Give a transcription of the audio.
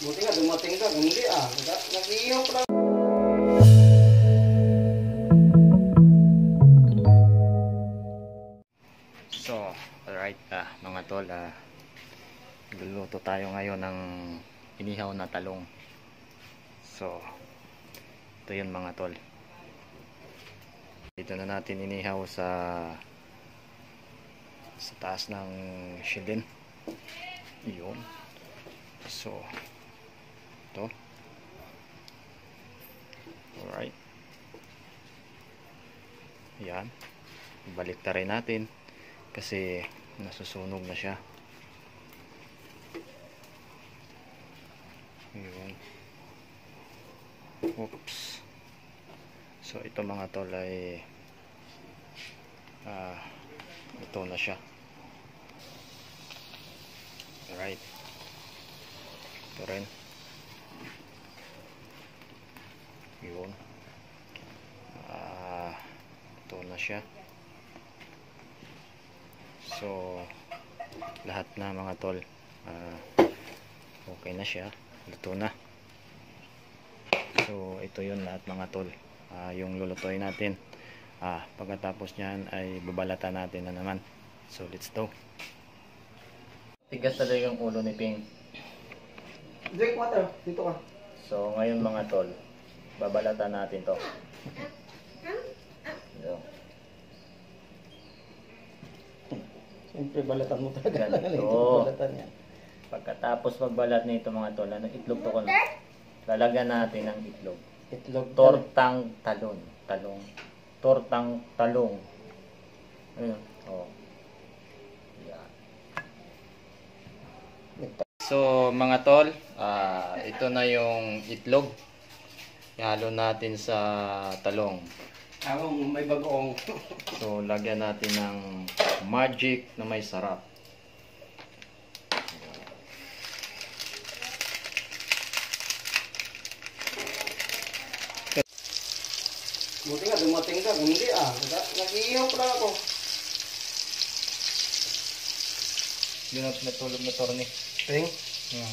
Buti nga dumating ka, hindi nag-iihaw pa lang. So, alright mga tol, luluto tayo ngayon ng inihaw na talong. So, ito yun mga tol. Dito na natin inihaw sa taas ng shilin. Yun. So, ito. Alright. Yan. Balik ta rin natin kasi nasusunog na siya. Yun. Oops. So ito mga tol ay ito na siya. Alright. Ito rin. Yun. Ito na siya. So lahat na mga tol okay na siya, luto na. So ito yun lahat mga tol, yung lulutuin natin. Pagkatapos nyan ay babalatan natin na naman. So let's go. Tigas talaga yung ulo ni Ping. Drink water, dito ka. So ngayon mga tol, babalatan natin to. So, siyempre balatan mo talaga lang. ganito. Balatan yan. Pagkatapos magbalat nito mga tol, itlog to ko na. Lalagyan natin ng itlog. Itlog. Tortang talong. Tortang talong. Ayun. Oh. Yan. So mga tol, ito na yung itlog. Ihalo natin sa talong. Akong may bagoong. So lagyan natin ng magic na may sarap. Buti nga dumating ka, hindi nag-iihaw pa lang ako. Yun ang natulog na torni. Ping? Yeah.